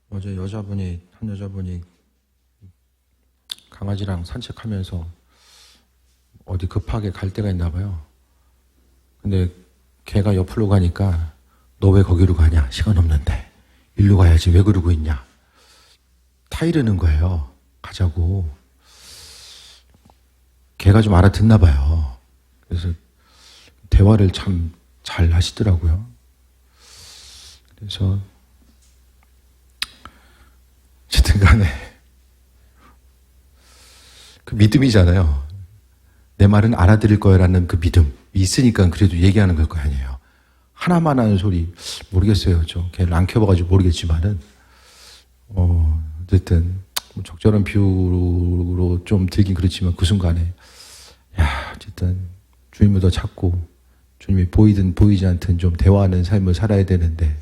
어제 한 여자분이 강아지랑 산책하면서 어디 급하게 갈 데가 있나 봐요. 근데 걔가 옆으로 가니까 너 왜 거기로 가냐? 시간 없는데. 일로 가야지. 왜 그러고 있냐? 타이르는 거예요. 가자고. 걔가 좀 알아듣나 봐요. 그래서 대화를 참 잘 하시더라고요. 그래서 어쨌든 간에 그 믿음이잖아요. 내 말은 알아들을 거라는 그 믿음이 있으니까 그래도 얘기하는 걸 거 아니에요. 하나만 하는 소리 모르겠어요. 걔를 안 켜봐가지고 모르겠지만은 어쨌든 뭐 적절한 비유로 좀 들긴 그렇지만 그 순간에 어쨌든 주님을 더 찾고 주님이 보이든 보이지 않든 좀 대화하는 삶을 살아야 되는데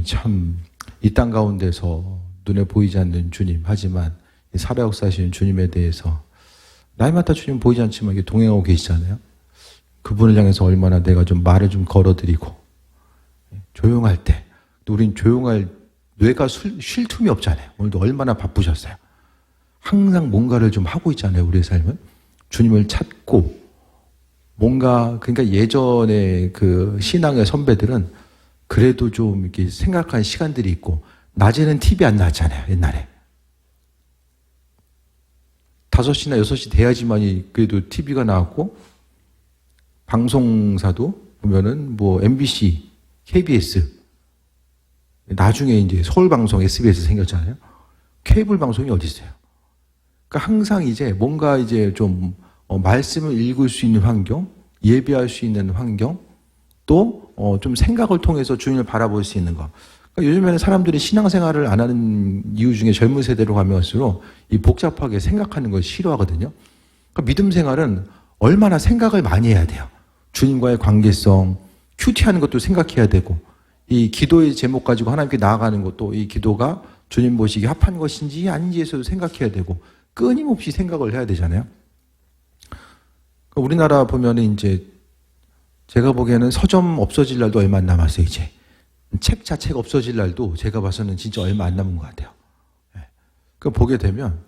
참 이 땅 가운데서 눈에 보이지 않는 주님, 하지만 살아역사하시는 주님에 대해서 날마다 주님 보이지 않지만 이게 동행하고 계시잖아요. 그분을 향해서 얼마나 내가 좀 말을 좀 걸어드리고 조용할 때 또 우린 조용할 뇌가 쉴 틈이 없잖아요. 오늘도 얼마나 바쁘셨어요. 항상 뭔가를 좀 하고 있잖아요. 우리의 삶은 주님을 찾고 뭔가, 그러니까 예전에 그 신앙의 선배들은 그래도 좀 이렇게 생각한 시간들이 있고 낮에는 TV 안 나왔잖아요. 옛날에 5시나 6시 돼야지만이 그래도 TV가 나왔고, 방송사도 보면은 뭐 MBC, KBS, 나중에 이제 서울방송, SBS 생겼잖아요. 케이블 방송이 어디 있어요? 그러니까 항상 이제 뭔가 이제 좀 말씀을 읽을 수 있는 환경, 예배할 수 있는 환경, 또 좀 생각을 통해서 주님을 바라볼 수 있는 거. 그러니까 요즘에는 사람들이 신앙생활을 안 하는 이유 중에 젊은 세대로 가면 갈수록 이 복잡하게 생각하는 걸 싫어하거든요. 그러니까 믿음 생활은 얼마나 생각을 많이 해야 돼요. 주님과의 관계성, 큐티하는 것도 생각해야 되고, 이 기도의 제목 가지고 하나님께 나아가는 것도 이 기도가 주님 보시기에 합한 것인지 아닌지에서도 생각해야 되고, 끊임없이 생각을 해야 되잖아요. 우리나라 보면은 이제 제가 보기에는 서점 없어질 날도 얼마 안 남았어요, 이제. 책 자체가 없어질 날도 제가 봐서는 진짜 얼마 안 남은 것 같아요. 그 보게 되면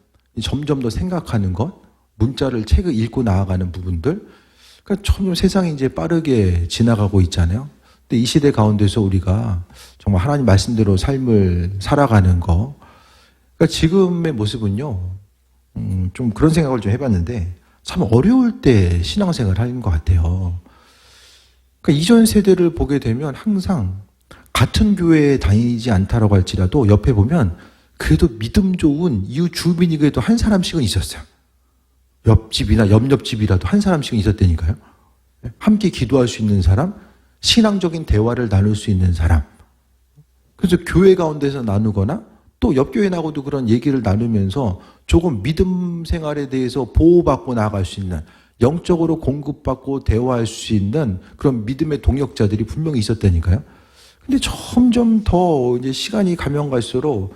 점점 더 생각하는 것, 문자를 책을 읽고 나아가는 부분들, 그러니까 점점 세상이 이제 빠르게 지나가고 있잖아요. 근데 이 시대 가운데서 우리가 정말 하나님 말씀대로 삶을 살아가는 거, 그러니까 지금의 모습은요, 좀 그런 생각을 좀 해봤는데, 참 어려울 때 신앙생활을 하는 것 같아요. 그러니까 이전 세대를 보게 되면 항상 같은 교회에 다니지 않다라고 할지라도 옆에 보면 그래도 믿음 좋은 이웃 주민이 그래도 한 사람씩은 있었어요. 옆집이나 옆집이라도 한 사람씩은 있었다니까요. 함께 기도할 수 있는 사람, 신앙적인 대화를 나눌 수 있는 사람. 그래서 교회 가운데서 나누거나 또 옆 교회 나고도 그런 얘기를 나누면서 조금 믿음 생활에 대해서 보호받고 나아갈 수 있는, 영적으로 공급받고 대화할 수 있는 그런 믿음의 동역자들이 분명히 있었다니까요. 근데 점점 더 이제 시간이 가면 갈수록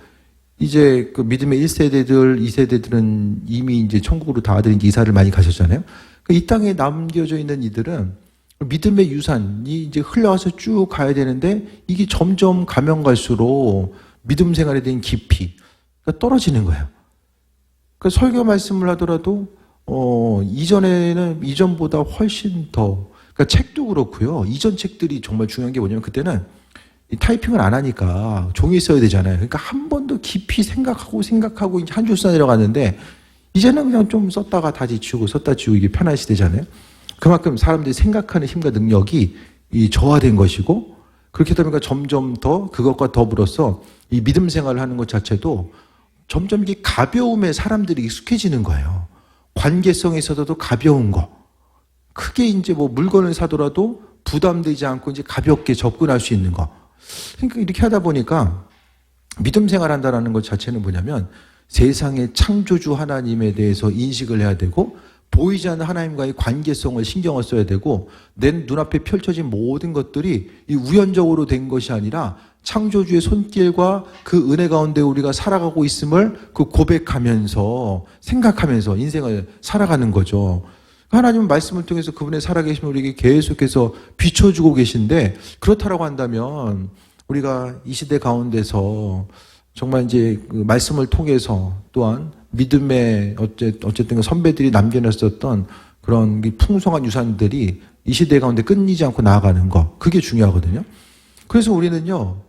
이제 그 믿음의 1세대들, 2세대들은 이미 이제 천국으로 다들 이사를 많이 가셨잖아요. 이 땅에 남겨져 있는 이들은 믿음의 유산이 이제 흘러와서 쭉 가야 되는데 이게 점점 가면 갈수록 믿음 생활에 대한 깊이가 떨어지는 거예요. 그러니까 설교 말씀을 하더라도 이전보다 훨씬 더, 그러니까 책도 그렇고요. 이전 책들이 정말 중요한 게 뭐냐면 그때는 타이핑을 안 하니까 종이 써야 되잖아요. 그러니까 한 번 더 깊이 생각하고 이제 한 줄 써 내려가는데 이제는 그냥 좀 썼다가 다시 지우고 썼다 지우고 이게 편한 시대잖아요. 그만큼 사람들이 생각하는 힘과 능력이 저하된 것이고, 그렇게 되니까 점점 더 그것과 더불어서 이 믿음 생활을 하는 것 자체도 점점 이게 가벼움에 사람들이 익숙해지는 거예요. 관계성에 있어서도 가벼운 거. 크게 이제 뭐 물건을 사더라도 부담되지 않고 이제 가볍게 접근할 수 있는 거. 그러니까 이렇게 하다 보니까 믿음 생활한다는 것 자체는 뭐냐면 세상의 창조주 하나님에 대해서 인식을 해야 되고, 보이지 않는 하나님과의 관계성을 신경을 써야 되고, 내 눈앞에 펼쳐진 모든 것들이 이 우연적으로 된 것이 아니라 창조주의 손길과 그 은혜 가운데 우리가 살아가고 있음을 그 고백하면서 생각하면서 인생을 살아가는 거죠. 하나님은 말씀을 통해서 그분의 살아계심을 우리에게 계속해서 비춰주고 계신데, 그렇다라고 한다면 우리가 이 시대 가운데서 정말 이제 그 말씀을 통해서 또한 믿음의 어쨌든 그 선배들이 남겨놨었던 그런 풍성한 유산들이 이 시대 가운데 끊이지 않고 나아가는 거, 그게 중요하거든요. 그래서 우리는요,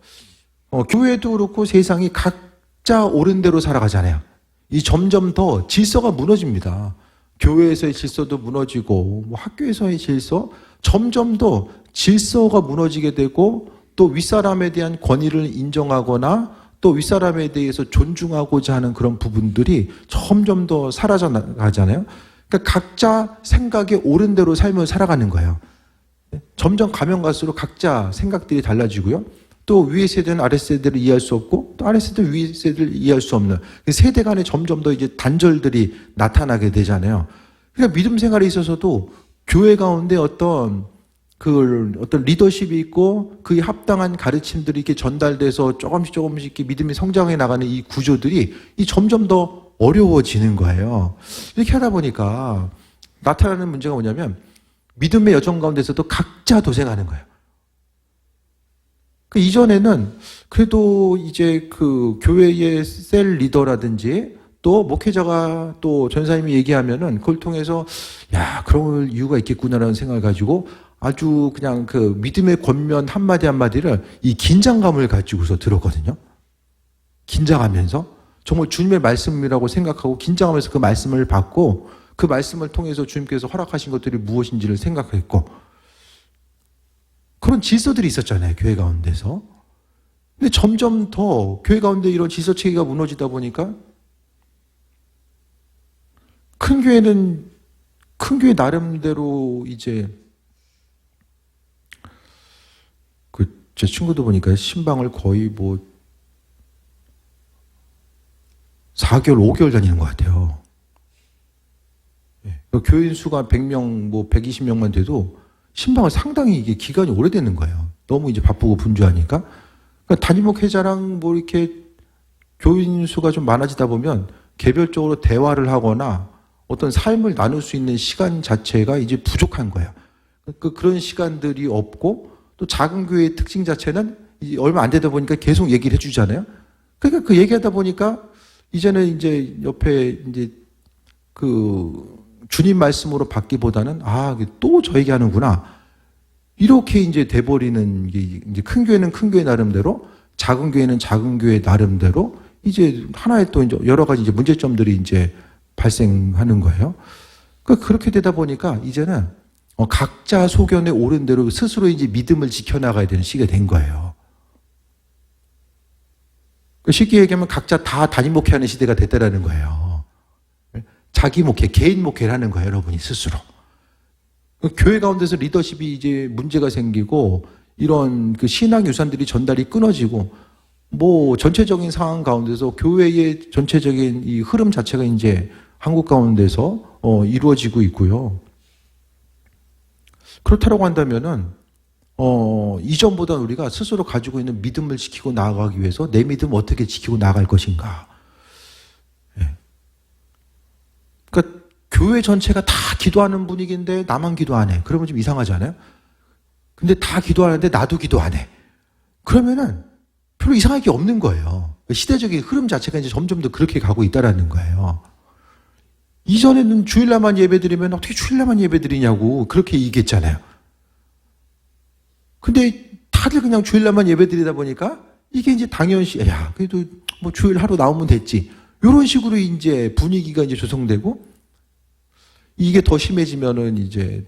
교회도 그렇고 세상이 각자 옳은 대로 살아가잖아요. 이 점점 더 질서가 무너집니다. 교회에서의 질서도 무너지고, 뭐 학교에서의 질서, 점점 더 질서가 무너지게 되고, 또 윗사람에 대한 권위를 인정하거나, 또 윗사람에 대해서 존중하고자 하는 그런 부분들이 점점 더 사라져 나가잖아요. 그러니까 각자 생각에 옳은 대로 삶을 살아가는 거예요. 점점 가면 갈수록 각자 생각들이 달라지고요. 또 위의 세대는 아래 세대를 이해할 수 없고, 또 아래 세대는 위의 세대를 이해할 수 없는 세대 간에 점점 더 이제 단절들이 나타나게 되잖아요. 그러니까 믿음 생활에 있어서도 교회 가운데 어떤 리더십이 있고 그에 합당한 가르침들이 이렇게 전달돼서 조금씩 이렇게 믿음이 성장해 나가는 이 구조들이 점점 더 어려워지는 거예요. 이렇게 하다 보니까 나타나는 문제가 뭐냐면 믿음의 여정 가운데서도 각자 도생하는 거예요. 이전에는 그래도 이제 그 교회의 셀 리더라든지 또 목회자가 또 전사님이 얘기하면은 그걸 통해서 야, 그럴 이유가 있겠구나라는 생각을 가지고 아주 그냥 그 믿음의 권면 한마디 한마디를 이 긴장감을 가지고서 들었거든요. 긴장하면서 정말 주님의 말씀이라고 생각하고 긴장하면서 그 말씀을 받고 그 말씀을 통해서 주님께서 허락하신 것들이 무엇인지를 생각했고 그런 질서들이 있었잖아요, 교회 가운데서. 근데 점점 더 교회 가운데 이런 질서 체계가 무너지다 보니까 큰 교회 나름대로 이제 제 친구도 보니까 신방을 거의 4개월, 5개월 다니는 것 같아요. 교인 수가 100명, 120명만 돼도 신방을 상당히 이게 기간이 오래되는 거예요. 너무 이제 바쁘고 분주하니까. 그러니까 담임 목회자랑 이렇게 교인 수가 좀 많아지다 보면 개별적으로 대화를 하거나 어떤 삶을 나눌 수 있는 시간 자체가 이제 부족한 거예요. 그런 시간들이 없고 또 작은 교회의 특징 자체는 이제 얼마 안 되다 보니까 계속 얘기를 해주잖아요. 그러니까 그 얘기하다 보니까 이제는 이제 옆에 이제 그 주님 말씀으로 받기보다는 또 저 얘기하는구나. 이렇게 이제 돼버리는 게 이제 큰 교회는 큰 교회 나름대로 작은 교회는 작은 교회 나름대로 이제 하나의 또 이제 여러 가지 이제 문제점들이 이제 발생하는 거예요. 그렇게 되다 보니까 이제는 각자 소견에 옳은 대로 스스로 이제 믿음을 지켜나가야 되는 시기가 된 거예요. 쉽게 얘기하면 각자 다 단임 목회하는 시대가 됐다라는 거예요. 자기 목회, 개인 목회를 하는 거예요, 여러분이 스스로. 교회 가운데서 리더십이 이제 문제가 생기고 이런 그 신앙 유산들이 전달이 끊어지고 전체적인 상황 가운데서 교회의 전체적인 이 흐름 자체가 이제 한국 가운데서 이루어지고 있고요. 그렇다고 한다면은 이전보다 우리가 스스로 가지고 있는 믿음을 지키고 나아가기 위해서 내 믿음을 어떻게 지키고 나아갈 것인가. 그러니까 교회 전체가 다 기도하는 분위기인데 나만 기도 안 해. 그러면 좀 이상하지 않아요? 근데 다 기도하는데 나도 기도 안 해. 그러면은 별로 이상할 게 없는 거예요. 시대적인 흐름 자체가 이제 점점 더 그렇게 가고 있다라는 거예요. 이전에는 주일날만 예배드리면 어떻게 주일날만 예배드리냐고 그렇게 얘기했잖아요. 근데 다들 그냥 주일날만 예배드리다 보니까 이게 이제 당연시, 그래도 주일 하루 나오면 됐지. 이런 식으로 이제 분위기가 이제 조성되고 이게 더 심해지면은 이제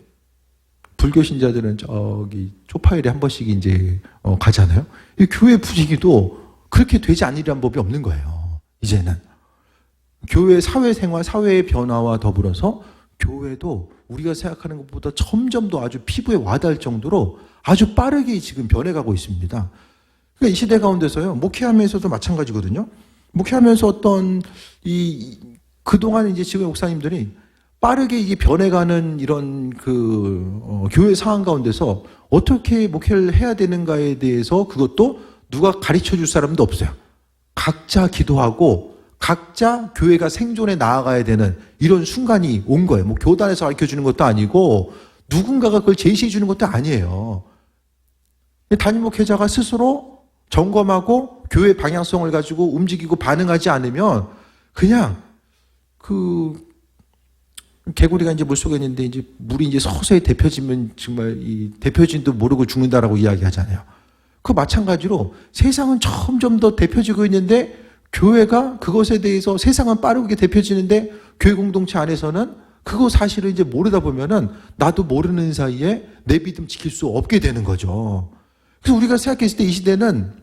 불교 신자들은 저기 초파일에 한 번씩 이제 가잖아요. 이 교회 분위기도 그렇게 되지 않으려는 법이 없는 거예요. 이제는 교회 사회생활, 사회의 변화와 더불어서 교회도 우리가 생각하는 것보다 점점 더 아주 피부에 와닿을 정도로 아주 빠르게 지금 변해가고 있습니다. 그러니까 이 시대 가운데서요, 목회하면서도 마찬가지거든요. 목회하면서 어떤 그동안 이제 지금 목사님들이 빠르게 이게 변해가는 이런 교회 상황 가운데서 어떻게 목회를 해야 되는가에 대해서 그것도 누가 가르쳐 줄 사람도 없어요. 각자 기도하고 각자 교회가 생존해 나아가야 되는 이런 순간이 온 거예요. 교단에서 가르쳐 주는 것도 아니고 누군가가 그걸 제시해 주는 것도 아니에요. 담임 목회자가 스스로 점검하고 교회 방향성을 가지고 움직이고 반응하지 않으면 그냥 개구리가 이제 물속에 있는데 이제 물이 이제 서서히 데펴지면 정말 이 데펴진도 모르고 죽는다라고 이야기하잖아요. 그 마찬가지로 세상은 점점 더 데펴지고 있는데 교회가 그것에 대해서 세상은 빠르게 데펴지는데 교회 공동체 안에서는 그거 사실을 이제 모르다 보면은 나도 모르는 사이에 내 믿음 지킬 수 없게 되는 거죠. 그래서 우리가 생각했을 때 이 시대는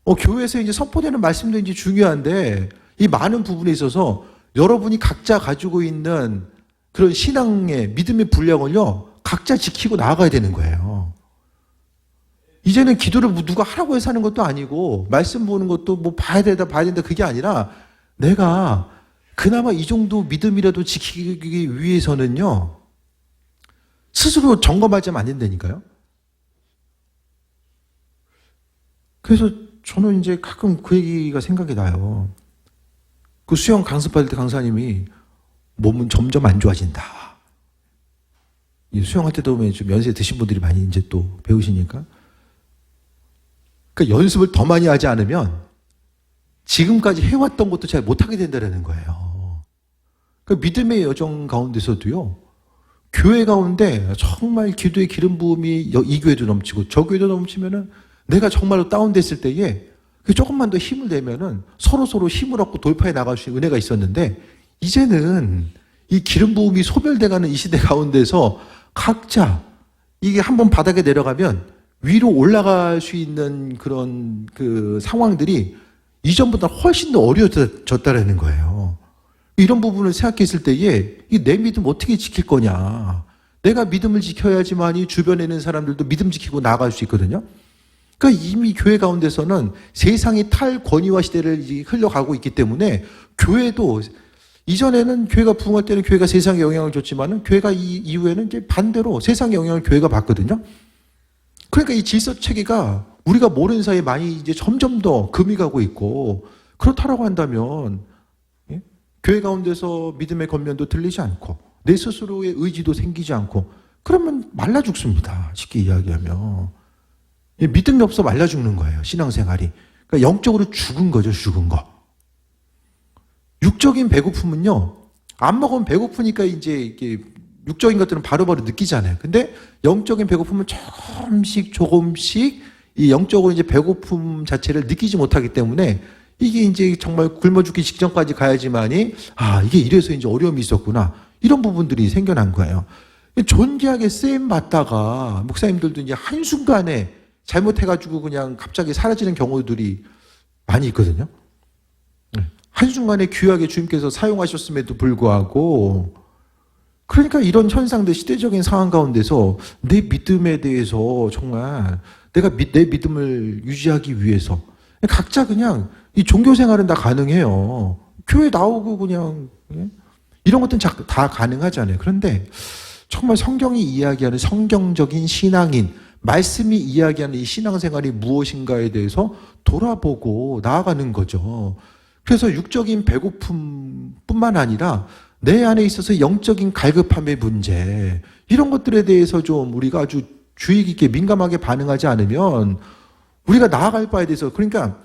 교회에서 이제 선포되는 말씀도 이제 중요한데 이 많은 부분에 있어서 여러분이 각자 가지고 있는 그런 신앙의 믿음의 분량을요 각자 지키고 나아가야 되는 거예요. 이제는 기도를 누가 하라고 해서 하는 것도 아니고 말씀 보는 것도 뭐 봐야 된다 그게 아니라 내가 그나마 이 정도 믿음이라도 지키기 위해서는요 스스로 점검하자면 안 된다니까요. 그래서 저는 이제 가끔 그 얘기가 생각이 나요. 그 수영 강습받을 때 강사님이 몸은 점점 안 좋아진다. 수영할 때도 보면 좀 연세 드신 분들이 많이 이제 또 배우시니까. 그러니까 연습을 더 많이 하지 않으면 지금까지 해왔던 것도 잘 못하게 된다는 거예요. 그러니까 믿음의 여정 가운데서도요, 교회 가운데 정말 기도의 기름 부음이 이 교회도 넘치고 저 교회도 넘치면은 내가 정말로 다운됐을 때에 조금만 더 힘을 내면은 서로 힘을 얻고 돌파해 나갈 수 있는 은혜가 있었는데 이제는 이 기름 부음이 소멸돼가는 이 시대 가운데서 각자 이게 한번 바닥에 내려가면 위로 올라갈 수 있는 그런 그 상황들이 이전보다 훨씬 더 어려워졌다라는 거예요. 이런 부분을 생각했을 때에 내 믿음 어떻게 지킬 거냐. 내가 믿음을 지켜야지만이 주변에 있는 사람들도 믿음 지키고 나아갈 수 있거든요. 그러니까 이미 교회 가운데서는 세상이 탈권위화 시대를 흘러가고 있기 때문에 교회도 이전에는 교회가 부흥할 때는 교회가 세상에 영향을 줬지만은 교회가 이후에는 이제 반대로 세상의 영향을 교회가 받거든요. 그러니까 이 질서 체계가 우리가 모르는 사이에 많이 이제 점점 더 금이 가고 있고 그렇다라고 한다면 교회 가운데서 믿음의 겉면도 들리지 않고 내 스스로의 의지도 생기지 않고 그러면 말라 죽습니다. 쉽게 이야기하면. 믿음이 없어 말라 죽는 거예요. 신앙생활이. 그러니까 영적으로 죽은 거죠. 죽은 거. 육적인 배고픔은요. 안 먹으면 배고프니까 이제 이게 육적인 것들은 바로바로 느끼잖아요. 근데 영적인 배고픔은 조금씩 이 영적으로 이제 배고픔 자체를 느끼지 못하기 때문에 이게 이제 정말 굶어 죽기 직전까지 가야지만이 이게 이래서 이제 어려움이 있었구나. 이런 부분들이 생겨난 거예요. 존귀하게 쓰임 받다가 목사님들도 이제 한순간에 잘못해가지고 그냥 갑자기 사라지는 경우들이 많이 있거든요. 한순간에 귀하게 주님께서 사용하셨음에도 불구하고 그러니까 이런 현상들 시대적인 상황 가운데서 내 믿음에 대해서 정말 내가 내 믿음을 유지하기 위해서 각자 그냥 이 종교 생활은 다 가능해요. 교회 나오고 그냥 이런 것들은 다 가능하잖아요. 그런데 정말 성경이 이야기하는 성경적인 신앙인 말씀이 이야기하는 이 신앙생활이 무엇인가에 대해서 돌아보고 나아가는 거죠. 그래서 육적인 배고픔뿐만 아니라 내 안에 있어서 영적인 갈급함의 문제 이런 것들에 대해서 좀 우리가 아주 주의 깊게 민감하게 반응하지 않으면 우리가 나아갈 바에 대해서 그러니까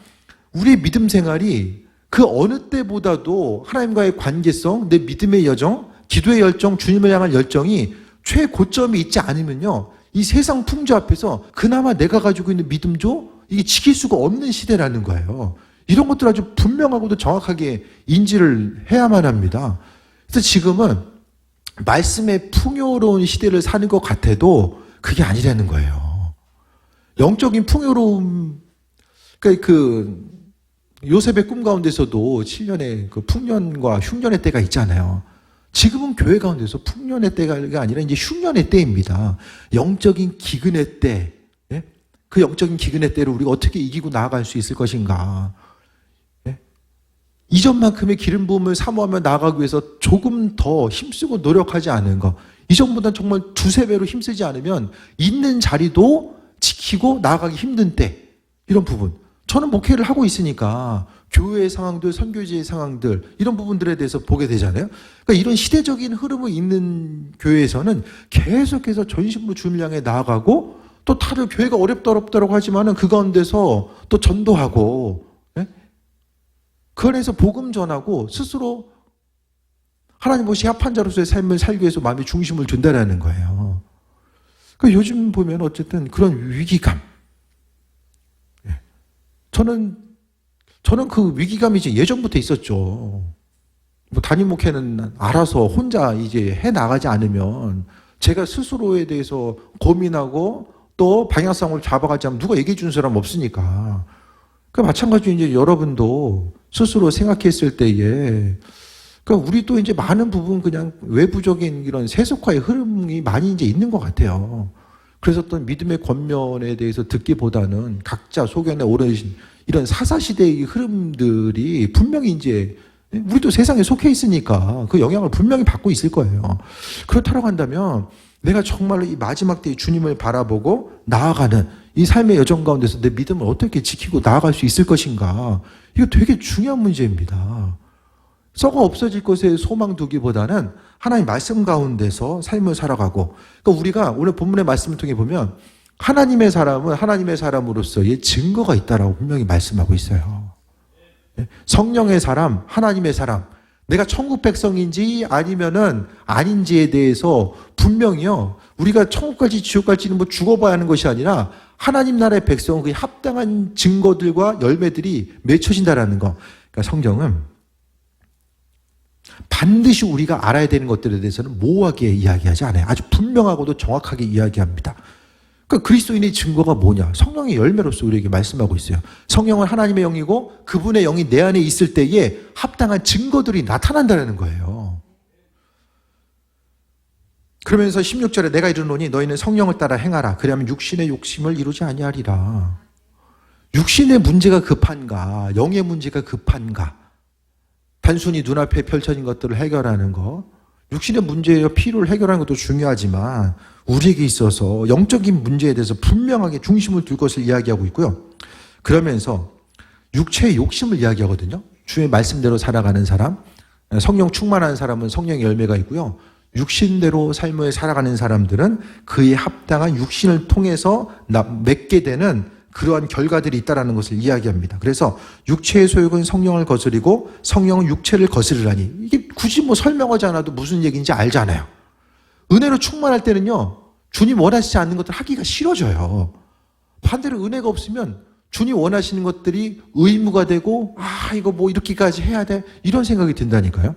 우리의 믿음 생활이 그 어느 때보다도 하나님과의 관계성, 내 믿음의 여정, 기도의 열정, 주님을 향한 열정이 최고점이 있지 않으면요 이 세상 풍조 앞에서 그나마 내가 가지고 있는 믿음도 이게 지킬 수가 없는 시대라는 거예요. 이런 것들 아주 분명하고도 정확하게 인지를 해야만 합니다. 그래서 지금은 말씀의 풍요로운 시대를 사는 것 같아도 그게 아니라는 거예요. 영적인 풍요로움, 그러니까 그 요셉의 꿈 가운데서도 7년의 그 풍년과 흉년의 때가 있잖아요. 지금은 교회 가운데서 풍년의 때가 아니라 이제 흉년의 때입니다. 영적인 기근의 때, 그 영적인 기근의 때를 우리가 어떻게 이기고 나아갈 수 있을 것인가. 이전만큼의 기름 부음을 사모하며 나아가기 위해서 조금 더 힘쓰고 노력하지 않은 것. 이전보다 정말 두세 배로 힘쓰지 않으면 있는 자리도 지키고 나아가기 힘든 때. 이런 부분. 저는 목회를 하고 있으니까 교회의 상황들, 선교지의 상황들 이런 부분들에 대해서 보게 되잖아요. 그러니까 이런 시대적인 흐름을 있는 교회에서는 계속해서 전심으로 주님을 향해 나아가고 또 다들 교회가 어렵다고 하지만은 그 가운데서 또 전도하고, 예? 그 안에서 복음 전하고 스스로 하나님 보시 합한 자로서의 삶을 살기 위해서 마음의 중심을 둔다라는 거예요. 그러니까 요즘 보면 어쨌든 그런 위기감. 예. 저는 그 위기감이 이제 예전부터 있었죠. 뭐 담임 목회는 알아서 혼자 이제 해 나가지 않으면 제가 스스로에 대해서 고민하고 또 방향성을 잡아가지 않으면 누가 얘기해 주는 사람 없으니까. 그 마찬가지로 이제 여러분도 스스로 생각했을 때에 그러니까 우리도 이제 많은 부분 그냥 외부적인 이런 세속화의 흐름이 많이 이제 있는 것 같아요. 그래서 어떤 믿음의 권면에 대해서 듣기보다는 각자 소견에 오르신 이런 사사시대의 흐름들이 분명히 이제 우리도 세상에 속해 있으니까 그 영향을 분명히 받고 있을 거예요. 그렇다고 한다면 내가 정말로 이 마지막 때의 주님을 바라보고 나아가는 이 삶의 여정 가운데서 내 믿음을 어떻게 지키고 나아갈 수 있을 것인가. 이거 되게 중요한 문제입니다. 썩어 없어질 것에 소망 두기보다는 하나님 말씀 가운데서 삶을 살아가고, 그러니까 우리가 오늘 본문의 말씀을 통해 보면 하나님의 사람은 하나님의 사람으로서의 증거가 있다라고 분명히 말씀하고 있어요. 성령의 사람, 하나님의 사람, 내가 천국 백성인지 아니면은 아닌지에 대해서 분명히요, 우리가 천국 갈지 지옥 갈지는 뭐 죽어봐야 하는 것이 아니라 하나님 나라의 백성은 그 합당한 증거들과 열매들이 맺혀진다라는 거. 그러니까 성경은 반드시 우리가 알아야 되는 것들에 대해서는 모호하게 이야기하지 않아요. 아주 분명하고도 정확하게 이야기합니다. 그러니까 그리스도인의 증거가 뭐냐? 성령의 열매로서 우리에게 말씀하고 있어요. 성령은 하나님의 영이고 그분의 영이 내 안에 있을 때에 합당한 증거들이 나타난다는 거예요. 그러면서 16절에 내가 이르노니 너희는 성령을 따라 행하라. 그리하면 육신의 욕심을 이루지 아니하리라. 육신의 문제가 급한가? 영의 문제가 급한가? 단순히 눈앞에 펼쳐진 것들을 해결하는 것, 육신의 문제와 필요를 해결하는 것도 중요하지만 우리에게 있어서 영적인 문제에 대해서 분명하게 중심을 둘 것을 이야기하고 있고요. 그러면서 육체의 욕심을 이야기하거든요. 주의 말씀대로 살아가는 사람, 성령 충만한 사람은 성령의 열매가 있고요. 육신대로 삶을 살아가는 사람들은 그에 합당한 육신을 통해서 맺게 되는 그러한 결과들이 있다는 것을 이야기합니다. 그래서 육체의 소욕은 성령을 거스리고 성령은 육체를 거스르라니. 이게 굳이 뭐 설명하지 않아도 무슨 얘기인지 알잖아요. 은혜로 충만할 때는요, 주님 원하시지 않는 것들 하기가 싫어져요. 반대로 은혜가 없으면 주님 원하시는 것들이 의무가 되고, 이거 뭐 이렇게까지 해야 돼, 이런 생각이 든다니까요.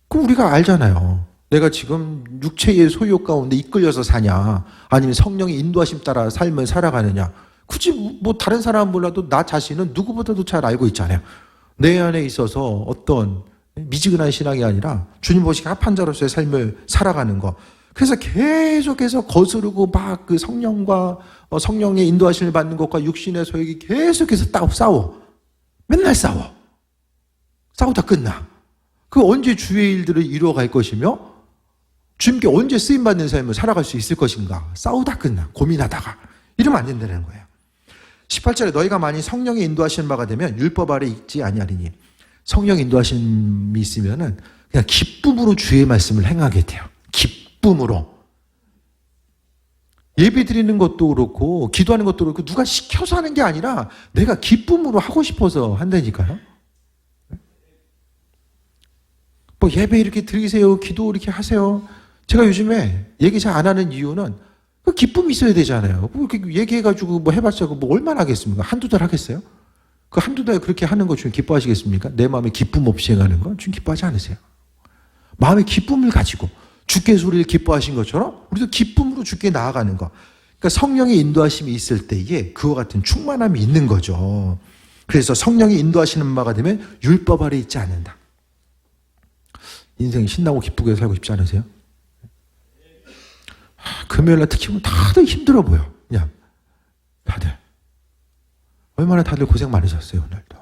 그럼 우리가 알잖아요. 내가 지금 육체의 소욕 가운데 이끌려서 사냐, 아니면 성령의 인도하심 따라 삶을 살아가느냐. 굳이 뭐 다른 사람은 몰라도 나 자신은 누구보다도 잘 알고 있잖아요. 내 안에 있어서 어떤 미지근한 신앙이 아니라 주님 보시기에 합한 자로서의 삶을 살아가는 거. 그래서 계속해서 거스르고 막 그 성령과 성령의 인도하심을 받는 것과 육신의 소욕이 계속해서 싸워. 맨날 싸워. 싸우다 끝나. 그 언제 주의 일들을 이루어갈 것이며 주님께 언제 쓰임받는 삶을 살아갈 수 있을 것인가. 싸우다 끝나. 고민하다가. 이러면 안 된다는 거예요. 18절에 너희가 만일 성령의 인도하시는 바가 되면 율법 아래 있지 아니하리니. 성령 인도하심이 있으면은 그냥 기쁨으로 주의 말씀을 행하게 돼요. 기쁨으로. 예배 드리는 것도 그렇고 기도하는 것도 그렇고 누가 시켜서 하는 게 아니라 내가 기쁨으로 하고 싶어서 한다니까요. 뭐 예배 이렇게 드리세요. 기도 이렇게 하세요. 제가 요즘에 얘기 잘 안 하는 이유는 그 기쁨이 있어야 되잖아요. 그렇게 얘기해가지고 뭐 해봤자 뭐 얼마나 하겠습니까? 한두 달 하겠어요? 그 한두 달 그렇게 하는 거 주님 기뻐하시겠습니까? 내 마음에 기쁨 없이 행하는 건 주님 기뻐하지 않으세요. 마음의 기쁨을 가지고 주께 소리를 기뻐하신 것처럼 우리도 기쁨으로 주께 나아가는 거. 그러니까 성령의 인도하심이 있을 때에 그와 같은 충만함이 있는 거죠. 그래서 성령이 인도하시는 바가 되면 율법 아래 있지 않는다. 인생 신나고 기쁘게 살고 싶지 않으세요? 금요일날 특히 보면 다들 힘들어 보여. 그냥 다들 얼마나 다들 고생 많으셨어요 오늘도.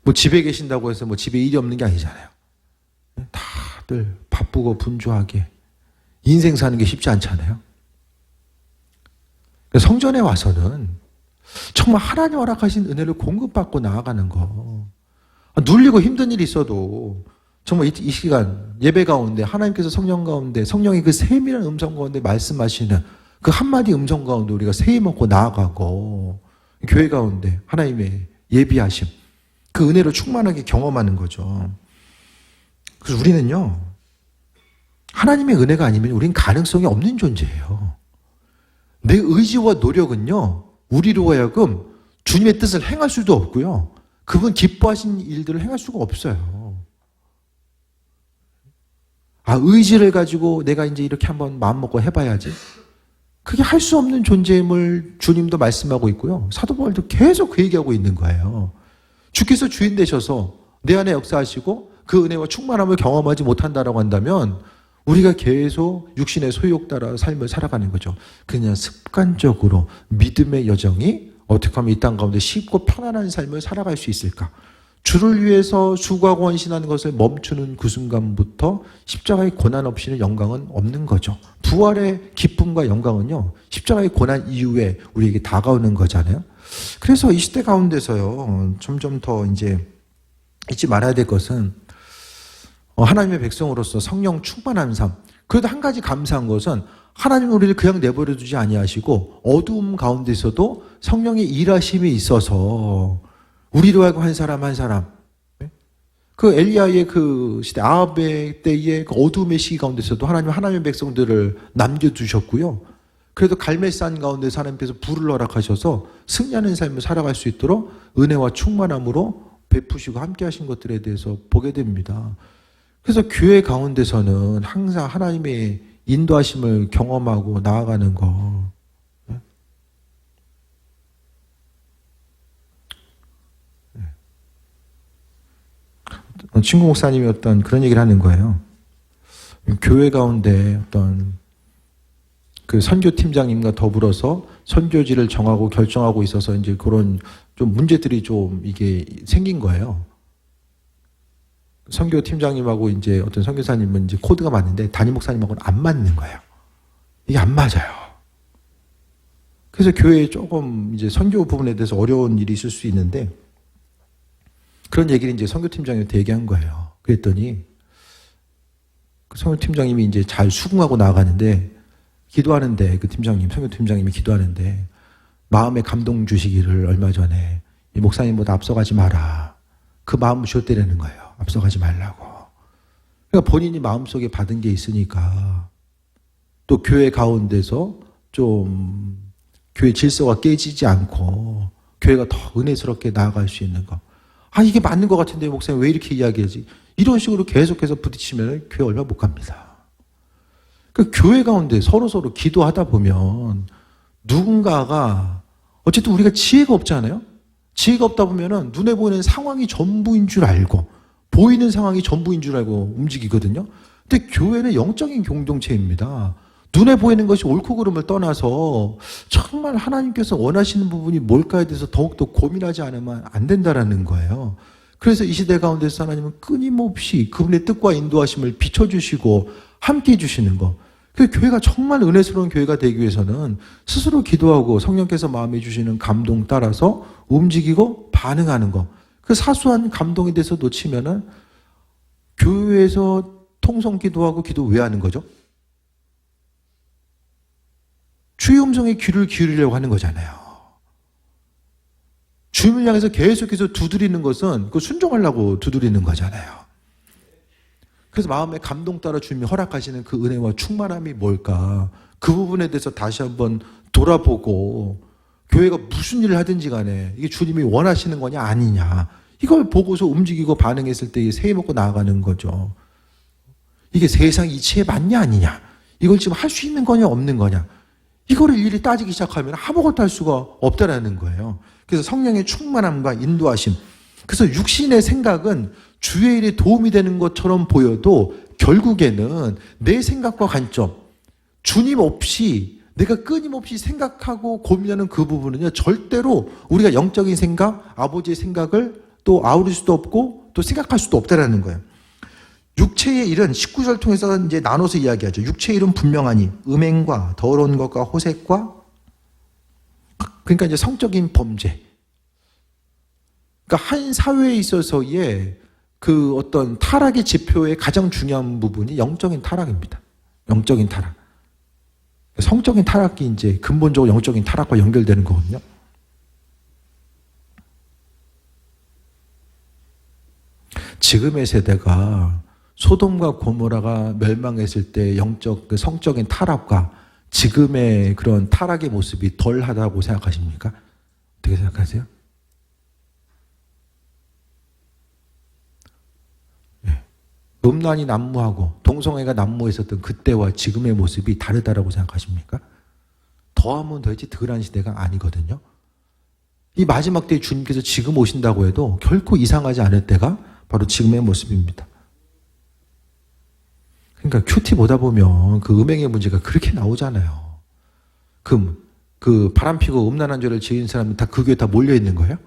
뭐 집에 계신다고 해서 뭐 집에 일이 없는 게 아니잖아요. 다들 바쁘고 분주하게 인생 사는 게 쉽지 않잖아요. 성전에 와서는 정말 하나님 허락하신 은혜를 공급받고 나아가는 거. 눌리고 힘든 일이 있어도 정말 이 시간 예배 가운데 하나님께서 성령 가운데 성령의 그 세밀한 음성 가운데 말씀하시는 그 한마디 음성 가운데 우리가 세임 먹고 나아가고 교회 가운데 하나님의 예비하심 그 은혜로 충만하게 경험하는 거죠. 그래서 우리는요 하나님의 은혜가 아니면 우린 가능성이 없는 존재예요. 내 의지와 노력은요 우리로 하여금 주님의 뜻을 행할 수도 없고요 그분 기뻐하신 일들을 행할 수가 없어요. 의지를 가지고 내가 이제 이렇게 한번 마음먹고 해봐야지. 그게 할 수 없는 존재임을 주님도 말씀하고 있고요. 사도 바울도 계속 그 얘기하고 있는 거예요. 주께서 주인 되셔서 내 안에 역사하시고 그 은혜와 충만함을 경험하지 못한다라고 한다면 우리가 계속 육신의 소욕 따라 삶을 살아가는 거죠. 그냥 습관적으로 믿음의 여정이 어떻게 하면 이 땅 가운데 쉽고 편안한 삶을 살아갈 수 있을까? 주를 위해서 수고하고 헌신하는 것을 멈추는 그 순간부터 십자가의 고난 없이는 영광은 없는 거죠. 부활의 기쁨과 영광은요 십자가의 고난 이후에 우리에게 다가오는 거잖아요. 그래서 이 시대 가운데서요 점점 더 이제 잊지 말아야 될 것은 하나님의 백성으로서 성령 충만한 삶. 그래도 한 가지 감사한 것은 하나님은 우리를 그냥 내버려 두지 아니하시고 어두움 가운데서도 성령의 일하심이 있어서 우리로 하여금 한 사람 한 사람 그 엘리야의 그 시대 아합의 때의 그 어두움의 시기 가운데서도 하나님의 백성들을 남겨두셨고요. 그래도 갈멜산 가운데서 하나님께서 불을 허락하셔서 승리하는 삶을 살아갈 수 있도록 은혜와 충만함으로 베푸시고 함께 하신 것들에 대해서 보게 됩니다. 그래서 교회 가운데서는 항상 하나님의 인도하심을 경험하고 나아가는 거. 친구 목사님이 어떤 그런 얘기를 하는 거예요. 교회 가운데 어떤 그 선교팀장님과 더불어서 선교지를 정하고 결정하고 있어서 이제 그런 좀 문제들이 좀 이게 생긴 거예요. 선교팀장님하고 이제 어떤 선교사님은 이제 코드가 맞는데 담임 목사님하고는 안 맞는 거예요. 이게 안 맞아요. 그래서 교회에 조금 이제 선교 부분에 대해서 어려운 일이 있을 수 있는데 그런 얘기를 이제 선교팀장님한테 얘기한 거예요. 그랬더니 그 선교팀장님이 이제 잘 수긍하고 나아가는데 기도하는데 그 팀장님, 선교팀장님이 기도하는데 마음에 감동 주시기를 얼마 전에 이 목사님보다 앞서가지 마라. 그 마음을 쥐어떼려는 거예요. 앞서가지 말라고. 그러니까 본인이 마음속에 받은 게 있으니까 또 교회 가운데서 좀 교회 질서가 깨지지 않고 교회가 더 은혜스럽게 나아갈 수 있는 거. 이게 맞는 것 같은데 목사님 왜 이렇게 이야기하지? 이런 식으로 계속해서 부딪히면 교회 얼마 못 갑니다. 그 교회 가운데 서로 기도하다 보면 누군가가 어쨌든 우리가 지혜가 없잖아요. 지혜가 없다 보면은 눈에 보이는 상황이 전부인 줄 알고 보이는 상황이 전부인 줄 알고 움직이거든요. 근데 교회는 영적인 공동체입니다. 눈에 보이는 것이 옳고 그름을 떠나서 정말 하나님께서 원하시는 부분이 뭘까에 대해서 더욱더 고민하지 않으면 안 된다라는 거예요. 그래서 이 시대 가운데서 하나님은 끊임없이 그분의 뜻과 인도하심을 비춰주시고 함께 해주시는 거. 그래서 교회가 정말 은혜스러운 교회가 되기 위해서는 스스로 기도하고 성령께서 마음에 주시는 감동 따라서 움직이고 반응하는 거. 그 사소한 감동에 대해서 놓치면은 교회에서 통성 기도하고 기도 왜 하는 거죠? 주의 음성에 귀를 기울이려고 하는 거잖아요. 주님을 향해서 계속해서 두드리는 것은 그 순종하려고 두드리는 거잖아요. 그래서 마음의 감동 따라 주님이 허락하시는 그 은혜와 충만함이 뭘까? 그 부분에 대해서 다시 한번 돌아보고 교회가 무슨 일을 하든지 간에 이게 주님이 원하시는 거냐 아니냐 이걸 보고서 움직이고 반응했을 때 새 먹고 나아가는 거죠. 이게 세상 이치에 맞냐 아니냐 이걸 지금 할 수 있는 거냐 없는 거냐 이거를 일일이 따지기 시작하면 아무것도 할 수가 없다라는 거예요. 그래서 성령의 충만함과 인도하심. 그래서 육신의 생각은 주의 일에 도움이 되는 것처럼 보여도 결국에는 내 생각과 관점, 주님 없이 내가 끊임없이 생각하고 고민하는 그 부분은요, 절대로 우리가 영적인 생각, 아버지의 생각을 또 아우를 수도 없고 또 생각할 수도 없다라는 거예요. 육체의 일은 19절 통해서 이제 나눠서 이야기하죠. 육체의 일은 분명하니 음행과 더러운 것과 호색과 그러니까 이제 성적인 범죄. 그러니까 한 사회에 있어서의 그 어떤 타락의 지표의 가장 중요한 부분이 영적인 타락입니다. 영적인 타락. 성적인 타락이 이제 근본적으로 영적인 타락과 연결되는 거거든요. 지금의 세대가 소돔과 고모라가 멸망했을 때 영적, 그 성적인 타락과 지금의 그런 타락의 모습이 덜하다고 생각하십니까? 어떻게 생각하세요? 네. 음란이 난무하고 동성애가 난무했었던 그때와 지금의 모습이 다르다라고 생각하십니까? 더하면 더했지 덜한 시대가 아니거든요. 이 마지막 때에 주님께서 지금 오신다고 해도 결코 이상하지 않을 때가 바로 지금의 모습입니다. 그러니까 큐티 보다 보면 그 음행의 문제가 그렇게 나오잖아요. 그 바람 피고 음란한 죄를 지은 사람이 다 그 교회에 다 몰려 있는 거예요?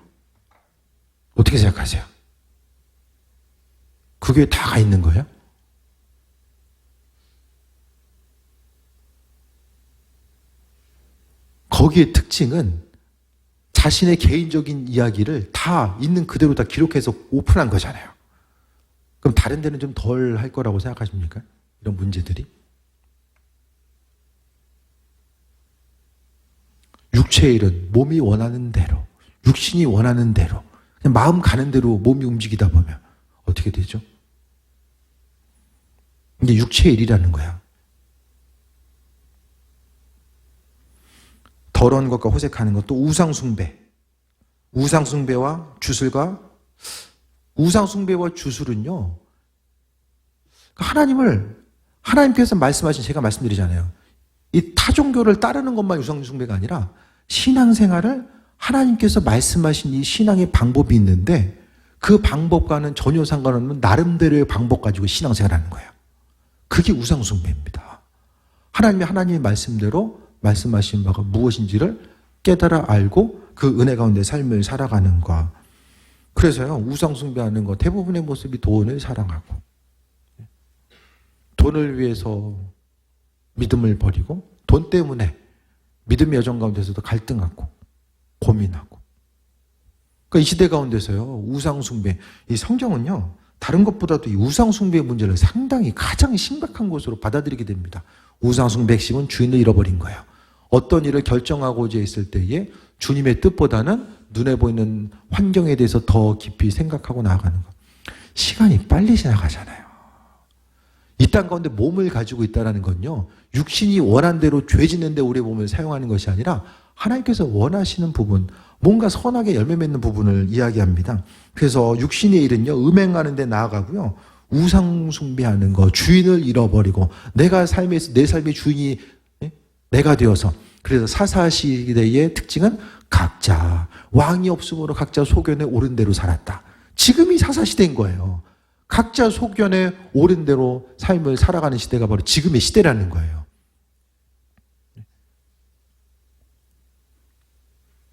어떻게 생각하세요? 그 교회에 다 가 있는 거예요? 거기의 특징은 자신의 개인적인 이야기를 다 있는 그대로 다 기록해서 오픈한 거잖아요. 그럼 다른 데는 좀 덜 할 거라고 생각하십니까? 이런 문제들이. 육체의 일은 몸이 원하는 대로, 육신이 원하는 대로, 그냥 마음 가는 대로 몸이 움직이다 보면 어떻게 되죠? 이게 육체의 일이라는 거야. 더러운 것과 호색하는 것도 우상숭배. 우상숭배와 주술과 우상숭배와 주술은요, 하나님께서 말씀하신, 제가 말씀드리잖아요. 이 타종교를 따르는 것만 우상숭배가 아니라 신앙생활을 하나님께서 말씀하신 이 신앙의 방법이 있는데 그 방법과는 전혀 상관없는 나름대로의 방법 가지고 신앙생활하는 거예요. 그게 우상숭배입니다. 하나님의 말씀대로 말씀하신 바가 무엇인지를 깨달아 알고 그 은혜 가운데 삶을 살아가는 것. 그래서요, 우상숭배하는 것 대부분의 모습이 돈을 사랑하고 돈을 위해서 믿음을 버리고 돈 때문에 믿음의 여정 가운데서도 갈등하고 고민하고. 그러니까 이 시대 가운데서요, 우상숭배, 이 성경은요, 다른 것보다도 이 우상숭배의 문제를 상당히 가장 심각한 것으로 받아들이게 됩니다. 우상숭배의 핵심은 주인을 잃어버린 거예요. 어떤 일을 결정하고자 했을 때에 주님의 뜻보다는 눈에 보이는 환경에 대해서 더 깊이 생각하고 나아가는 것. 시간이 빨리 지나가잖아요. 이 땅 가운데 몸을 가지고 있다는 건요, 육신이 원한 대로 죄 짓는 데 우리의 몸을 사용하는 것이 아니라 하나님께서 원하시는 부분, 뭔가 선하게 열매 맺는 부분을 이야기합니다. 그래서 육신의 일은요, 음행하는 데 나아가고요, 우상 숭배하는 거, 주인을 잃어버리고 내가 삶에서 내 삶의 주인이 내가 되어서, 그래서 사사시대의 특징은 각자 왕이 없으므로 각자 소견에 옳은 대로 살았다. 지금이 사사시대인 거예요. 각자 소견에 옳은 대로 삶을 살아가는 시대가 바로 지금의 시대라는 거예요.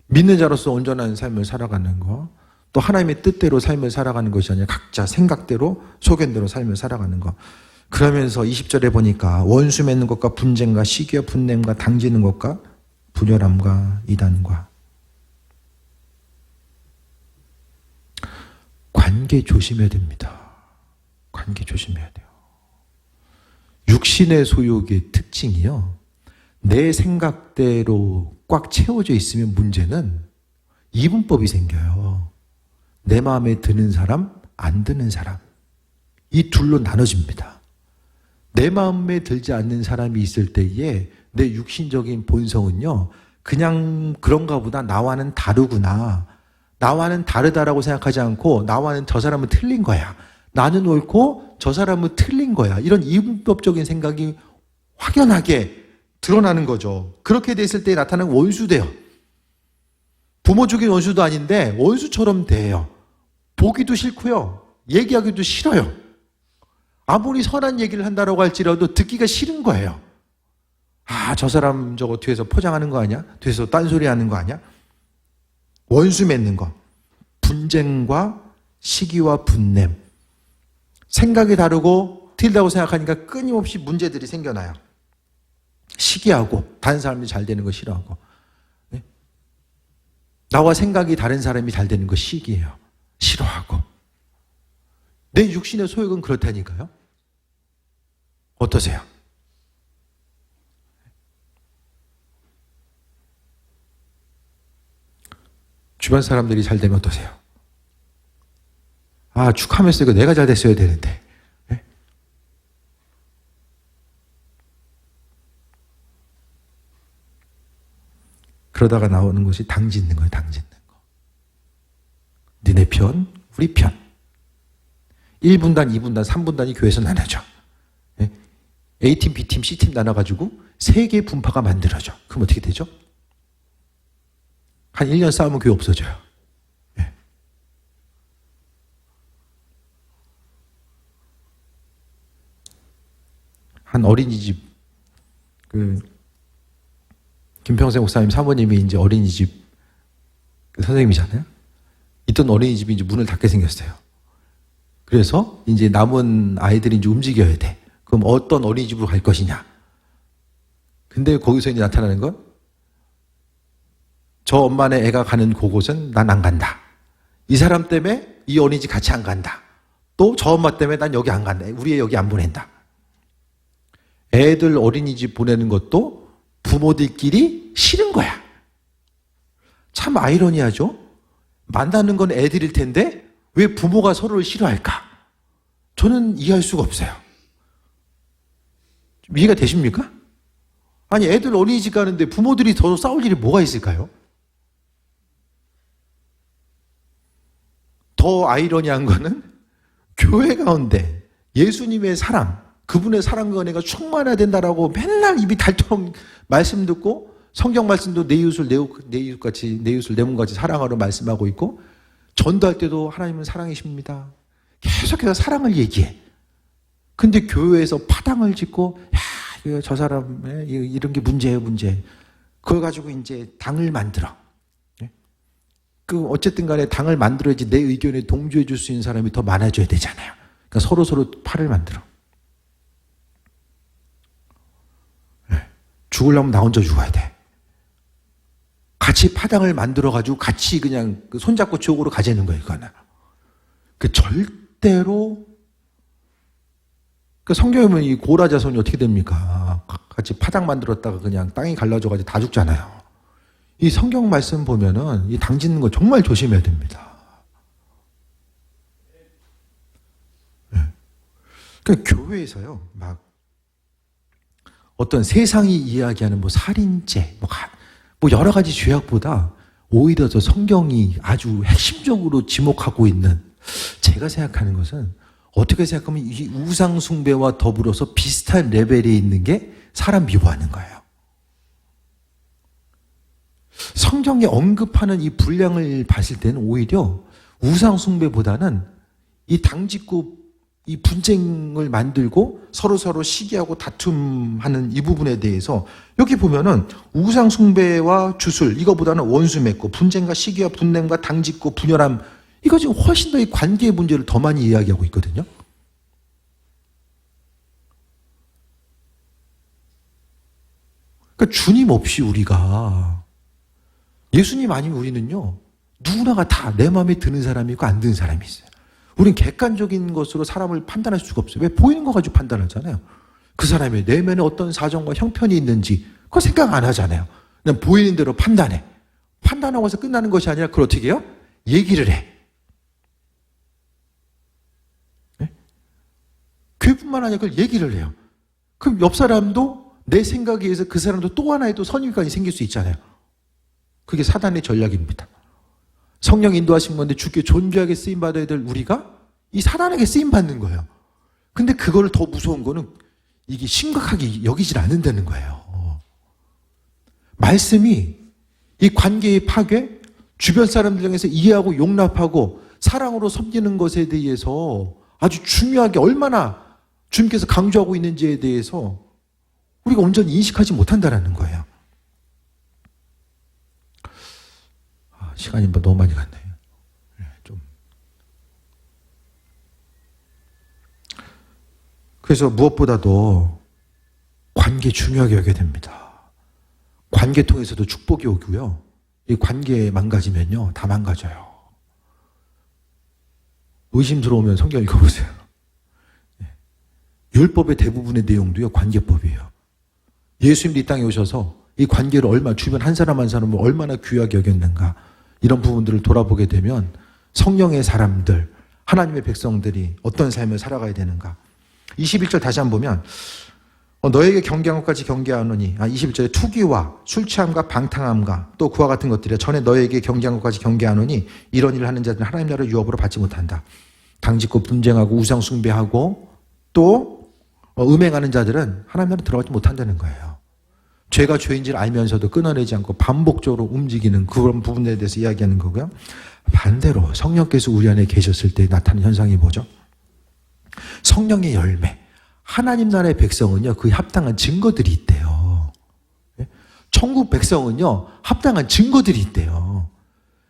믿는 자로서 온전한 삶을 살아가는 거, 또 하나님의 뜻대로 삶을 살아가는 것이 아니라 각자 생각대로 소견대로 삶을 살아가는 거. 그러면서 20절에 보니까 원수 맺는 것과 분쟁과 시기와 분냄과 당지는 것과 분열함과 이단과. 관계 조심해야 됩니다. 관계 조심해야 돼요. 육신의 소욕의 특징이요, 내 생각대로 꽉 채워져 있으면 문제는 이분법이 생겨요. 내 마음에 드는 사람, 안 드는 사람. 이 둘로 나눠집니다. 내 마음에 들지 않는 사람이 있을 때에 내 육신적인 본성은요, 그냥 그런가 보다, 나와는 다르구나, 나와는 다르다라고 생각하지 않고 나와는 저 사람은 틀린 거야, 나는 옳고 저 사람은 틀린 거야, 이런 이분법적인 생각이 확연하게 드러나는 거죠. 그렇게 됐을 때 나타나는 원수돼요. 부모적인 원수도 아닌데 원수처럼 돼요. 보기도 싫고요, 얘기하기도 싫어요. 아무리 선한 얘기를 한다라고 할지라도 듣기가 싫은 거예요. 아, 저 사람 저거 뒤에서 포장하는 거 아니야? 뒤에서 딴소리 하는 거 아니야? 원수 맺는 거. 분쟁과 시기와 분냄. 생각이 다르고 틀리다고 생각하니까 끊임없이 문제들이 생겨나요. 시기하고, 다른 사람이 잘 되는 거 싫어하고. 네? 나와 생각이 다른 사람이 잘 되는 거 시기해요. 싫어하고. 내 육신의 소욕은 그렇다니까요. 어떠세요? 주변 사람들이 잘 되면 어떠세요? 아, 축하하면서 이거 내가 잘 됐어야 되는데. 네? 그러다가 나오는 것이 당 짓는 거예요, 당 짓는 거. 너네 편, 우리 편. 1분단, 2분단, 3분단이 교회에서 나눠져. 네? A팀, B팀, C팀 나눠가지고 3개의 분파가 만들어져. 그럼 어떻게 되죠? 한 1년 싸우면 교회 없어져요. 네. 한 어린이집, 김평생 목사님 사모님이 이제 어린이집 선생님이잖아요. 있던 어린이집이 이제 문을 닫게 생겼어요. 그래서 이제 남은 아이들이 이제 움직여야 돼. 그럼 어떤 어린이집으로 갈 것이냐. 근데 거기서 이제 나타나는 건 저 엄마네 애가 가는 그곳은 난 안 간다. 이 사람 때문에 이 어린이집 같이 안 간다. 또 저 엄마 때문에 난 여기 안 간다. 우리 애 여기 안 보낸다. 애들 어린이집 보내는 것도 부모들끼리 싫은 거야. 참 아이러니하죠? 만나는 건 애들일 텐데 왜 부모가 서로를 싫어할까? 저는 이해할 수가 없어요. 좀 이해가 되십니까? 아니, 애들 어린이집 가는데 부모들이 더 싸울 일이 뭐가 있을까요? 더 아이러니한 거는 교회 가운데 예수님의 사랑, 그분의 사랑과 은혜가 충만해야 된다라고 맨날 입이 닳도록 말씀 듣고 성경 말씀도 내 이웃을 내 이웃을 내 몸같이 사랑하러 말씀하고 있고 전도할 때도 하나님은 사랑이십니다. 계속해서 사랑을 얘기해. 근데 교회에서 파당을 짓고 야, 저 사람 이런 게 문제예요, 문제. 그걸 가지고 이제 당을 만들어. 어쨌든 간에 당을 만들어야지 내 의견에 동조해 줄 수 있는 사람이 더 많아져야 되잖아요. 그러니까 서로 팔을 만들어. 죽으려면 나 혼자 죽어야 돼. 같이 파당을 만들어가지고 같이 그냥 손잡고 지옥으로 가자는 거예요, 이거는. 절대로, 성경에 보면 이 고라 자손이 어떻게 됩니까? 같이 파당 만들었다가 그냥 땅이 갈라져가지고 다 죽잖아요. 이 성경 말씀 보면은 이 당 짓는 거 정말 조심해야 됩니다. 그러니까 교회에서요, 막 어떤 세상이 이야기하는 살인죄, 여러 가지 죄악보다 오히려 더 성경이 아주 핵심적으로 지목하고 있는, 제가 생각하는 것은 어떻게 생각하면 이 우상숭배와 더불어서 비슷한 레벨에 있는 게 사람 미워하는 거예요. 성경에 언급하는 이 분량을 봤을 때는 오히려 우상숭배보다는 이 당짓고 이 분쟁을 만들고 서로 시기하고 다툼하는 이 부분에 대해서 여기 보면은 우상숭배와 주술 이거보다는 원수 맺고 분쟁과 시기와 분냄과 당짓고 분열함, 이거 지금 훨씬 더 이 관계의 문제를 더 많이 이야기하고 있거든요. 그러니까 주님 없이 우리가, 예수님 아니면 우리는요, 누구나가 다 내 마음에 드는 사람이 있고 안 드는 사람이 있어요. 우린 객관적인 것으로 사람을 판단할 수가 없어요. 왜? 보이는 거 가지고 판단하잖아요. 그 사람의 내면에 어떤 사정과 형편이 있는지 그거 생각 안 하잖아요. 그냥 보이는 대로 판단해. 판단하고 해서 끝나는 것이 아니라 그걸 어떻게 해요? 얘기를 해. 네? 교회뿐만 아니라 그걸 얘기를 해요. 그럼 옆 사람도 내 생각에 의해서 그 사람도 또 하나의 또 선입관이 생길 수 있잖아요. 그게 사단의 전략입니다. 성령 인도하신 건데 주께 존귀하게 쓰임받아야 될 우리가 이 사단에게 쓰임받는 거예요. 근데 그거를 더 무서운 거는 이게 심각하게 여기질 않는다는 거예요. 말씀이 이 관계의 파괴, 주변 사람들 중에서 이해하고 용납하고 사랑으로 섬기는 것에 대해서 아주 중요하게 얼마나 주님께서 강조하고 있는지에 대해서 우리가 온전히 인식하지 못한다는 거예요. 시간이 너무 많이 갔네요. 그래서 무엇보다도 관계 중요하게 여겨야 됩니다. 관계 통해서도 축복이 오고요. 이 관계 망가지면요, 다 망가져요. 의심 들어오면 성경 읽어보세요. 율법의 대부분의 내용도요, 관계법이에요. 예수님도 이 땅에 오셔서 이 관계를 얼마나, 주변 한 사람 한 사람을 얼마나 귀하게 여겼는가, 이런 부분들을 돌아보게 되면 성령의 사람들, 하나님의 백성들이 어떤 삶을 살아가야 되는가. 21절 다시 한번 보면 너에게 경계한 것까지 경계하노니, 21절에 투기와 술 취함과 방탕함과 또 그와 같은 것들이 전에 너에게 경계한 것까지 경계하노니 이런 일을 하는 자들은 하나님 나라를 유업으로 받지 못한다. 당짓고 분쟁하고 우상 숭배하고 또 음행하는 자들은 하나님 나라에 들어가지 못한다는 거예요. 죄가 죄인지를 알면서도 끊어내지 않고 반복적으로 움직이는 그런 부분에 대해서 이야기하는 거고요. 반대로 성령께서 우리 안에 계셨을 때 나타나는 현상이 뭐죠? 성령의 열매. 하나님 나라의 백성은요, 그 합당한 증거들이 있대요. 천국 백성은요, 합당한 증거들이 있대요.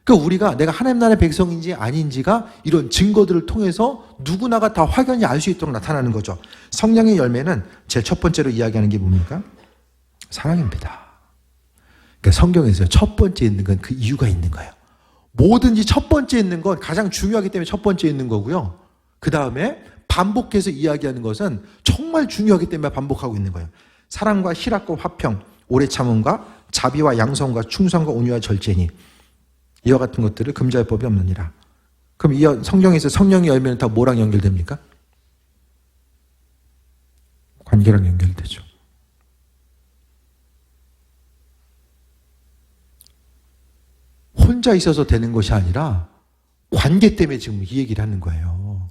그러니까 우리가 내가 하나님 나라의 백성인지 아닌지가 이런 증거들을 통해서 누구나가 다 확연히 알 수 있도록 나타나는 거죠. 성령의 열매는 제일 첫 번째로 이야기하는 게 뭡니까? 사랑입니다. 그러니까 성경에서 첫 번째 있는 건 그 이유가 있는 거예요. 뭐든지 첫 번째 있는 건 가장 중요하기 때문에 첫 번째 있는 거고요. 그 다음에 반복해서 이야기하는 것은 정말 중요하기 때문에 반복하고 있는 거예요. 사랑과 희락과 화평, 오래 참음과 자비와 양성과 충성과 온유와 절제니 이와 같은 것들을 금지할 법이 없느니라. 그럼 이 성경에서 성령의 열매는 다 뭐랑 연결됩니까? 관계랑 연결되죠. 혼자 있어서 되는 것이 아니라 관계 때문에 지금 이 얘기를 하는 거예요.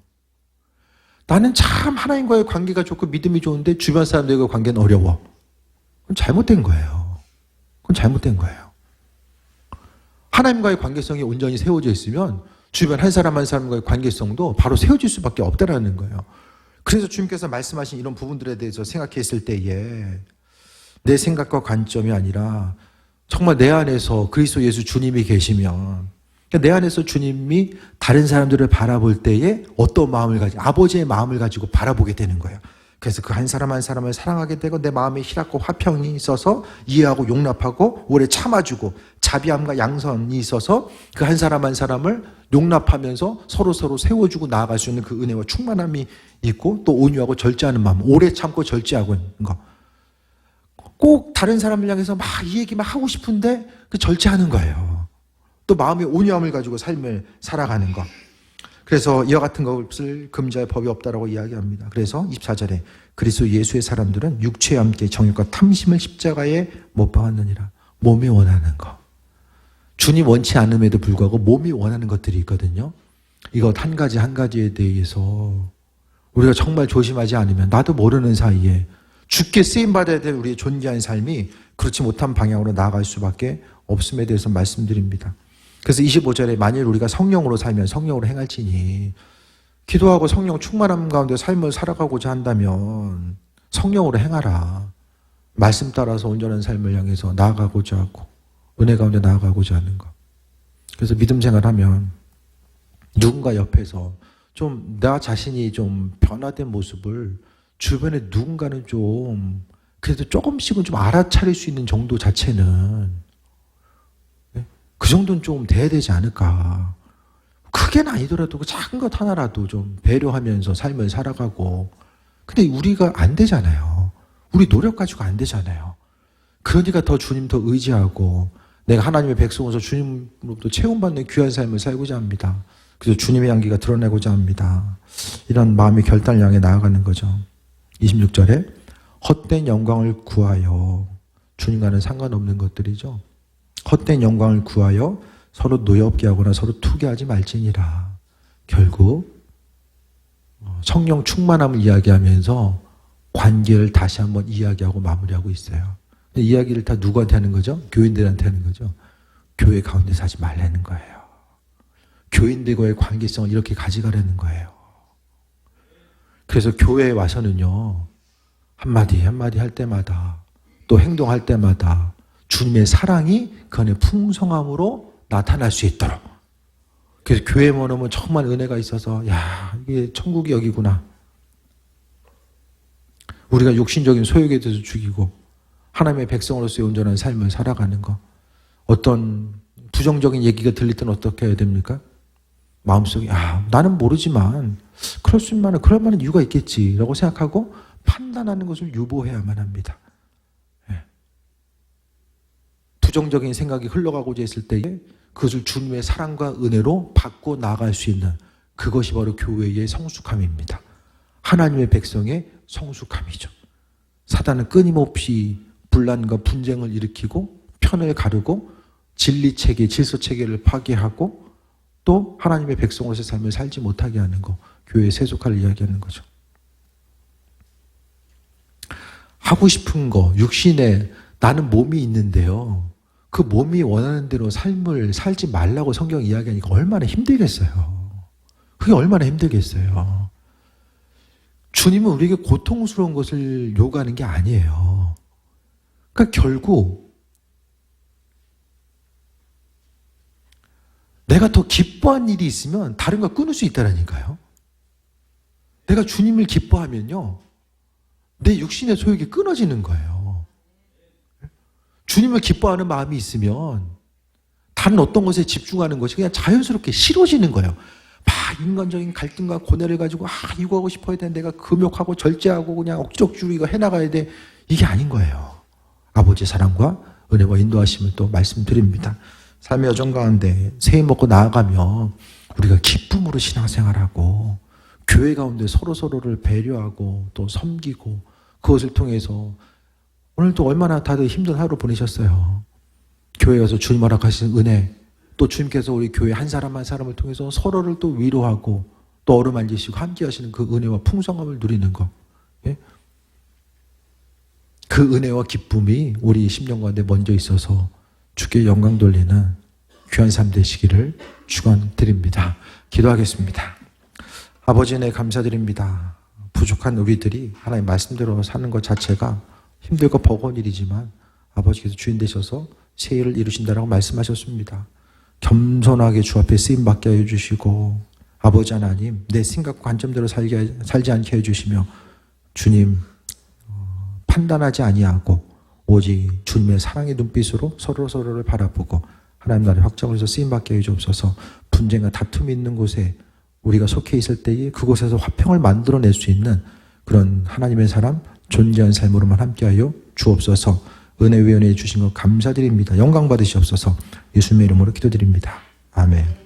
나는 참 하나님과의 관계가 좋고 믿음이 좋은데 주변 사람들과 관계는 어려워. 그건 잘못된 거예요. 그건 잘못된 거예요. 하나님과의 관계성이 온전히 세워져 있으면 주변 한 사람 한 사람과의 관계성도 바로 세워질 수밖에 없다라는 거예요. 그래서 주님께서 말씀하신 이런 부분들에 대해서 생각했을 때에 내 생각과 관점이 아니라 정말 내 안에서 그리스도 예수 주님이 계시면, 그러니까 내 안에서 주님이 다른 사람들을 바라볼 때에 어떤 마음을 가지고, 아버지의 마음을 가지고 바라보게 되는 거예요. 그래서 그 한 사람 한 사람을 사랑하게 되고 내 마음에 희락과 화평이 있어서 이해하고 용납하고 오래 참아주고 자비함과 양선이 있어서 그 한 사람 한 사람을 용납하면서 서로 세워주고 나아갈 수 있는 그 은혜와 충만함이 있고 또 온유하고 절제하는 마음, 오래 참고 절제하고 있는 거. 꼭 다른 사람을 향해서 막 이 얘기만 하고 싶은데 그 절제하는 거예요. 또 마음의 온유함을 가지고 삶을 살아가는 것. 그래서 이와 같은 것을 금지할 법이 없다라고 이야기합니다. 그래서 24절에 그리스도 예수의 사람들은 육체와 함께 정욕과 탐심을 십자가에 못 박았느니라. 몸이 원하는 것. 주님 원치 않음에도 불구하고 몸이 원하는 것들이 있거든요. 이것 한 가지에 대해서 우리가 정말 조심하지 않으면 나도 모르는 사이에 죽게 쓰임받아야 될 우리의 존귀한 삶이 그렇지 못한 방향으로 나아갈 수밖에 없음에 대해서 말씀드립니다. 그래서 25절에 만일 우리가 성령으로 살면 성령으로 행할지니, 기도하고 성령 충만함 가운데 삶을 살아가고자 한다면 성령으로 행하라. 말씀 따라서 온전한 삶을 향해서 나아가고자 하고 은혜 가운데 나아가고자 하는 것. 그래서 믿음 생활하면 누군가 옆에서 좀 나 자신이 좀 변화된 모습을 주변에 누군가는 좀 그래도 조금씩은 좀 알아차릴 수 있는 정도 자체는, 그 정도는 좀 돼야 되지 않을까. 크게는 아니더라도 그 작은 것 하나라도 좀 배려하면서 삶을 살아가고. 근데 우리가 안 되잖아요. 우리 노력 가지고 안 되잖아요. 그러니까 더 주님 더 의지하고 내가 하나님의 백성으로서 주님으로부터 채움받는 귀한 삶을 살고자 합니다. 그래서 주님의 향기가 드러내고자 합니다. 이런 마음의 결단을 향해 나아가는 거죠. 26절에 헛된 영광을 구하여, 주님과는 상관없는 것들이죠. 헛된 영광을 구하여 서로 노엽게 하거나 서로 투기하지 말지니라. 결국 성령 충만함을 이야기하면서 관계를 다시 한번 이야기하고 마무리하고 있어요. 이야기를 다 누구한테 하는 거죠? 교인들한테 하는 거죠. 교회 가운데서 하지 말라는 거예요. 교인들과의 관계성을 이렇게 가져가려는 거예요. 그래서 교회에 와서는요, 한마디 한마디 할 때마다 또 행동할 때마다 주님의 사랑이 그 안에 풍성함으로 나타날 수 있도록. 그래서 교회만 오면 정말 은혜가 있어서 야, 이게 천국이 여기구나. 우리가 육신적인 소욕에 대해서 죽이고 하나님의 백성으로서의 온전한 삶을 살아가는 것. 어떤 부정적인 얘기가 들릴 때는 어떻게 해야 됩니까? 마음속에 나는 모르지만 그럴 만한 이유가 있겠지라고 생각하고 판단하는 것을 유보해야만 합니다. 부정적인 생각이 흘러가고자 했을 때에 그것을 주님의 사랑과 은혜로 바꿔 나갈 수 있는 그것이 바로 교회의 성숙함입니다. 하나님의 백성의 성숙함이죠. 사단은 끊임없이 분란과 분쟁을 일으키고 편을 가르고 진리체계, 질서체계를 파괴하고 또 하나님의 백성으로서의 삶을 살지 못하게 하는 거, 교회의 세속화를 이야기하는 거죠. 하고 싶은 거, 육신에 나는 몸이 있는데요. 그 몸이 원하는 대로 삶을 살지 말라고 성경이 이야기하니까 얼마나 힘들겠어요. 그게 얼마나 힘들겠어요. 주님은 우리에게 고통스러운 것을 요구하는 게 아니에요. 그러니까 결국 내가 더 기뻐한 일이 있으면 다른 거 끊을 수 있다라니까요. 내가 주님을 기뻐하면요, 내 육신의 소욕이 끊어지는 거예요. 주님을 기뻐하는 마음이 있으면 다른 어떤 것에 집중하는 것이 그냥 자연스럽게 싫어지는 거예요. 막 인간적인 갈등과 고뇌를 가지고 이거 하고 싶어야 돼, 내가 금욕하고 절제하고 그냥 억지로 이거 해나가야 돼, 이게 아닌 거예요. 아버지의 사랑과 은혜와 인도하심을 또 말씀드립니다. 삶의 여정 가운데 새해 먹고 나아가며 우리가 기쁨으로 신앙생활하고 교회 가운데 서로서로를 배려하고 또 섬기고 그것을 통해서 오늘도 얼마나 다들 힘든 하루 보내셨어요. 교회에 와서 주님 허락하신 은혜, 또 주님께서 우리 교회 한 사람 한 사람을 통해서 서로를 또 위로하고 또 어루만지시고 함께 하시는 그 은혜와 풍성함을 누리는 것. 예? 그 은혜와 기쁨이 우리 심령 가운데 먼저 있어서 주께 영광 돌리는 귀한 삶 되시기를 축원드립니다. 기도하겠습니다. 아버지 은혜 감사드립니다. 부족한 우리들이 하나님 말씀대로 사는 것 자체가 힘들고 버거운 일이지만 아버지께서 주인 되셔서 새해를 이루신다라고 말씀하셨습니다. 겸손하게 주 앞에 쓰임받게 해주시고 아버지 하나님 내 생각 관점대로 살지 않게 해주시며 주님 판단하지 아니하고 오직 주님의 사랑의 눈빛으로 서로를 바라보고 하나님 나라의 확장을 해서 쓰임받게 해주옵소서. 분쟁과 다툼이 있는 곳에 우리가 속해 있을 때에 그곳에서 화평을 만들어낼 수 있는 그런 하나님의 사람 존재한 삶으로만 함께하여 주옵소서. 은혜 위원회 주신 것 감사드립니다. 영광 받으시옵소서. 예수님의 이름으로 기도드립니다. 아멘.